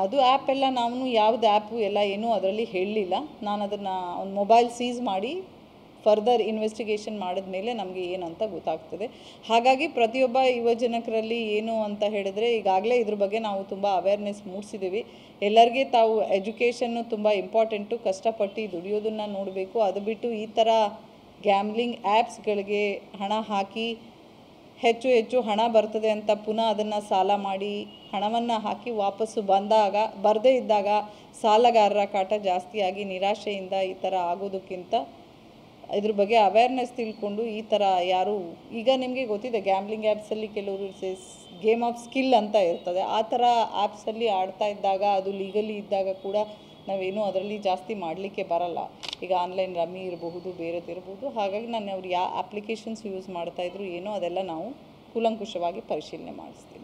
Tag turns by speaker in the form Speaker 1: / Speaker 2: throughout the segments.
Speaker 1: ಅದು ಆ್ಯಪ್ ಎಲ್ಲ ನಾವು ಯಾವ್ದು ಆ್ಯಪು ಎಲ್ಲ ಏನೂ ಅದರಲ್ಲಿ ಹೇಳಲಿಲ್ಲ. ನಾನು ಅದನ್ನು ಒಂದು ಮೊಬೈಲ್ ಸೀಸ್ ಮಾಡಿ ಫರ್ದರ್ ಇನ್ವೆಸ್ಟಿಗೇಷನ್ ಮಾಡಿದ ಮೇಲೆ ನಮಗೆ ಏನಂತ ಗೊತ್ತಾಗ್ತದೆ. ಹಾಗಾಗಿ ಪ್ರತಿಯೊಬ್ಬ ಯುವಜನಕರಲ್ಲಿ ಏನು ಅಂತ ಹೇಳಿದ್ರೆ, ಈಗಾಗಲೇ ಇದ್ರ ಬಗ್ಗೆ ನಾವು ತುಂಬ ಅವೇರ್ನೆಸ್ ಮೂಡಿಸಿದ್ದೀವಿ. ಎಲ್ಲರಿಗೆ ತಾವು ಎಜುಕೇಷನ್ನು ತುಂಬ ಇಂಪಾರ್ಟೆಂಟು, ಕಷ್ಟಪಟ್ಟು ದುಡಿಯೋದನ್ನು ನೋಡಬೇಕು. ಅದು ಬಿಟ್ಟು ಈ ಥರ ಗ್ಯಾಮ್ಲಿಂಗ್ ಆ್ಯಪ್ಸ್ಗಳಿಗೆ ಹಣ ಹಾಕಿ ಹೆಚ್ಚು ಹೆಚ್ಚು ಹಣ ಬರ್ತದೆ ಅಂತ ಪುನಃ ಅದನ್ನು ಸಾಲ ಮಾಡಿ ಹಣವನ್ನು ಹಾಕಿ ವಾಪಸ್ಸು ಬರದೇ ಇದ್ದಾಗ ಸಾಲಗಾರರ ಕಾಟ ಜಾಸ್ತಿಯಾಗಿ ನಿರಾಶೆಯಿಂದ ಈ ಥರ ಆಗೋದಕ್ಕಿಂತ ಇದ್ರ ಬಗ್ಗೆ ಅವೇರ್ನೆಸ್ ತಿಳ್ಕೊಂಡು ಈ ಥರ ಯಾರು ಈಗ ನಿಮಗೆ ಗೊತ್ತಿದೆ ಗ್ಯಾಮ್ಲಿಂಗ್ ಆ್ಯಪ್ಸಲ್ಲಿ ಕೆಲವರು ಗೇಮ್ ಆಫ್ ಸ್ಕಿಲ್ ಅಂತ ಇರ್ತದೆ. ಆ ಥರ ಆ್ಯಪ್ಸಲ್ಲಿ ಆಡ್ತಾ ಇದ್ದಾಗ ಅದು ಲೀಗಲಿ ಇದ್ದಾಗ ಕೂಡ ನಾವೇನು ಅದರಲ್ಲಿ ಜಾಸ್ತಿ ಮಾಡಲಿಕ್ಕೆ ಬರಲ್ಲ. ಈಗ ಆನ್ಲೈನ್ ರಮ್ಮಿ ಇರಬಹುದು, ಬೇರೆದಿರ್ಬೋದು. ಹಾಗಾಗಿ ನಾನು ಅವ್ರು ಯಾವ ಅಪ್ಲಿಕೇಶನ್ಸ್ ಯೂಸ್ ಮಾಡ್ತಾಯಿದ್ರು ಏನೋ ಅದೆಲ್ಲ ನಾವು ಕೂಲಂಕುಷವಾಗಿ ಪರಿಶೀಲನೆ ಮಾಡಿಸ್ತೀನಿ.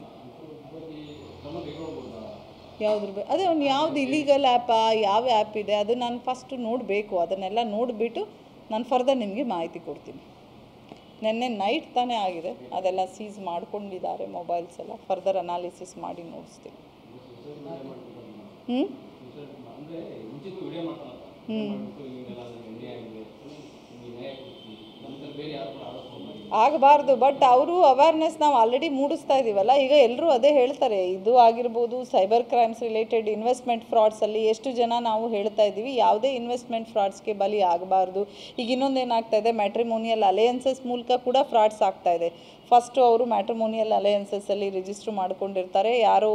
Speaker 1: ಯಾವುದ್ರ ಅದೇ ಅವ್ನು ಯಾವ್ದು ಇಲೀಗಲ್ ಆ್ಯಪಾ, ಯಾವ ಆ್ಯಪ್ ಇದೆ ಅದು ನಾನು ಫಸ್ಟು ನೋಡಬೇಕು. ಅದನ್ನೆಲ್ಲ ನೋಡಿಬಿಟ್ಟು ನಾನು ಫರ್ದರ್ ನಿಮಗೆ ಮಾಹಿತಿ ಕೊಡ್ತೀನಿ. ನೆನ್ನೆ ನೈಟ್ ತಾನೇ ಆಗಿದೆ, ಅದೆಲ್ಲ ಸೀಸ್ ಮಾಡ್ಕೊಂಡಿದ್ದಾರೆ ಮೊಬೈಲ್ಸ್ ಎಲ್ಲ. ಫರ್ದರ್ ಅನಾಲಿಸಿಸ್ ಮಾಡಿ ನೋಡಿಸ್ತೀನಿ. ಆಗಬಾರ್ದು. ಬಟ್ ಅವರು ಅವೇರ್ನೆಸ್ ನಾವು ಆಲ್ರೆಡಿ ಮೂಡಿಸ್ತಾ ಇದ್ದೀವಲ್ಲ. ಈಗ ಎಲ್ಲರೂ ಅದೇ ಹೇಳ್ತಾರೆ, ಇದು ಆಗಿರ್ಬೋದು ಸೈಬರ್ ಕ್ರೈಮ್ಸ್ ರಿಲೇಟೆಡ್ ಇನ್ವೆಸ್ಟ್ಮೆಂಟ್ ಫ್ರಾಡ್ಸಲ್ಲಿ ಎಷ್ಟು ಜನ ನಾವು ಹೇಳ್ತಾ ಇದ್ದೀವಿ ಯಾವುದೇ ಇನ್ವೆಸ್ಟ್ಮೆಂಟ್ ಫ್ರಾಡ್ಸ್ಗೆ ಬಲಿ ಆಗಬಾರ್ದು. ಈಗ ಇನ್ನೊಂದೇನಾಗ್ತಾಯಿದೆ, ಮ್ಯಾಟ್ರಿಮೋನಿಯಲ್ ಅಲಯನ್ಸಸ್ ಮೂಲಕ ಕೂಡ ಫ್ರಾಡ್ಸ್ ಆಗ್ತಾಯಿದೆ. ಫಸ್ಟು ಅವರು ಮ್ಯಾಟ್ರಿಮೋನಿಯಲ್ ಅಲಯನ್ಸಸ್ಸಲ್ಲಿ ರಿಜಿಸ್ಟ್ರ್ ಮಾಡ್ಕೊಂಡಿರ್ತಾರೆ, ಯಾರೋ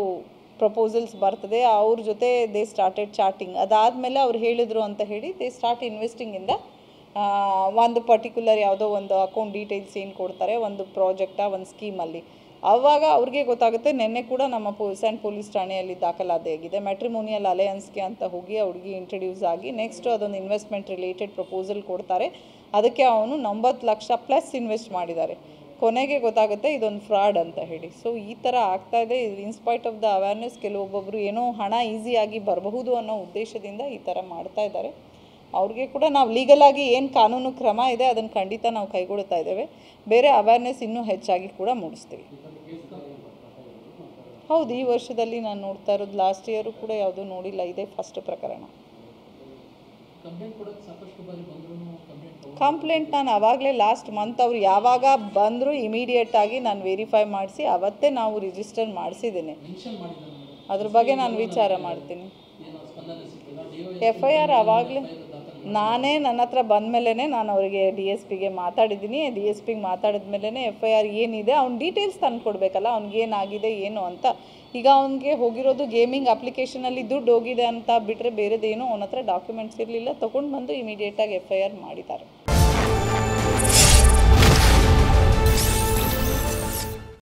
Speaker 1: ಪ್ರಪೋಸಲ್ಸ್ ಬರ್ತದೆ, ಅವ್ರ ಜೊತೆ ದೇ ಸ್ಟಾರ್ಟೆಡ್ ಚಾಟಿಂಗ್. ಅದಾದಮೇಲೆ ಅವ್ರು ಹೇಳಿದರು ಅಂತ ಹೇಳಿ ದೇ ಸ್ಟಾರ್ಟ್ ಇನ್ವೆಸ್ಟಿಂಗಿಂದ ಒಂದು ಪರ್ಟಿಕ್ಯುಲರ್ ಯಾವುದೋ ಒಂದು ಅಕೌಂಟ್ ಡೀಟೇಲ್ಸ್ ಏನು ಕೊಡ್ತಾರೆ ಒಂದು ಪ್ರಾಜೆಕ್ಟಾ ಒಂದು ಸ್ಕೀಮಲ್ಲಿ. ಆವಾಗ ಅವ್ರಿಗೆ ಗೊತ್ತಾಗುತ್ತೆ. ನಿನ್ನೆ ಕೂಡ ನಮ್ಮ ಪೊಲೀಸ್ ಠಾಣೆಯಲ್ಲಿ ದಾಖಲಾಗಿದೆ. ಮ್ಯಾಟ್ರಿಮೋನಿಯಲ್ ಅಲಯನ್ಸ್ಗೆ ಅಂತ ಹೋಗಿ ಹುಡುಗಿ ಇಂಟ್ರಡ್ಯೂಸ್ ಆಗಿ ನೆಕ್ಸ್ಟು ಅದೊಂದು ಇನ್ವೆಸ್ಟ್ಮೆಂಟ್ ರಿಲೇಟೆಡ್ ಪ್ರಪೋಸಲ್ ಕೊಡ್ತಾರೆ. ಅದಕ್ಕೆ ಅವನು 90 ಲಕ್ಷ ಪ್ಲಸ್ ಇನ್ವೆಸ್ಟ್ ಮಾಡಿದ್ದಾರೆ. ಕೊನೆಗೆ ಗೊತ್ತಾಗುತ್ತೆ ಇದೊಂದು ಫ್ರಾಡ್ ಅಂತ ಹೇಳಿ. ಸೊ ಈ ಥರ ಆಗ್ತಾಯಿದೆ. ಇನ್ಸ್ಪೈಟ್ ಆಫ್ ದ ಅವೇರ್ನೆಸ್ ಕೆಲವೊಬ್ಬೊಬ್ಬರು ಏನೋ ಹಣ ಈಸಿಯಾಗಿ ಬರಬಹುದು ಅನ್ನೋ ಉದ್ದೇಶದಿಂದ ಈ ಥರ ಮಾಡ್ತಾ ಇದ್ದಾರೆ. ಅವ್ರಿಗೆ ಕೂಡ ನಾವು ಲೀಗಲಾಗಿ ಏನು ಕಾನೂನು ಕ್ರಮ ಇದೆ ಅದನ್ನು ಖಂಡಿತ ನಾವು ಕೈಗೊಳ್ತಾ ಇದ್ದೇವೆ. ಬೇರೆ ಅವೇರ್ನೆಸ್ ಇನ್ನೂ ಹೆಚ್ಚಾಗಿ ಕೂಡ ಮೂಡಿಸ್ತೀವಿ. ಹೌದು, ಈ ವರ್ಷದಲ್ಲಿ ನಾನು ನೋಡ್ತಾ ಇರೋದು, ಲಾಸ್ಟ್ ಇಯರು ಕೂಡ ಯಾವುದೂ ನೋಡಿಲ್ಲ, ಇದೇ ಫಸ್ಟ್ ಪ್ರಕರಣ. ಕಂಪ್ಲೇಂಟ್ ನಾನು ಆವಾಗಲೇ ಲಾಸ್ಟ್ ಮಂತ್ ಅವ್ರು ಯಾವಾಗ ಬಂದರೂ ಇಮಿಡಿಯೇಟಾಗಿ ನಾನು ವೆರಿಫೈ ಮಾಡಿಸಿ ಅವತ್ತೇ ನಾವು ರಿಜಿಸ್ಟರ್ ಮಾಡಿಸಿದ್ದೀನಿ. ಅದ್ರ ಬಗ್ಗೆ ನಾನು ವಿಚಾರ ಮಾಡ್ತೀನಿ. FIR ಆವಾಗಲೇ ನನ್ನ ಹತ್ರ ಬಂದ ಮೇಲೇ ನಾನು ಅವರಿಗೆ DSPಗೆ ಮಾತಾಡಿದ್ದೀನಿ. DSPಗೆ ಮಾತಾಡಿದ ಮೇಲೇ FIR ಏನಿದೆ ಅವ್ನ ಡೀಟೇಲ್ಸ್ ತಂದು ಕೊಡಬೇಕಲ್ಲ, ಅವ್ನಿಗೇನಾಗಿದೆ ಏನು ಅಂತ. ಈಗ ಅವ್ನಿಗೆ ಹೋಗಿರೋದು ಗೇಮಿಂಗ್ ಅಪ್ಲಿಕೇಶನಲ್ಲಿ ದುಡ್ಡು ಹೋಗಿದೆ ಅಂತ ಬಿಟ್ಟರೆ ಬೇರೆದೇನು ಅವನ ಹತ್ರ ಡಾಕ್ಯುಮೆಂಟ್ಸ್ ಇರಲಿಲ್ಲ. ತೊಗೊಂಡು ಬಂದು ಇಮಿಡಿಯೇಟಾಗಿ FIR ಮಾಡಿದ್ದಾರೆ.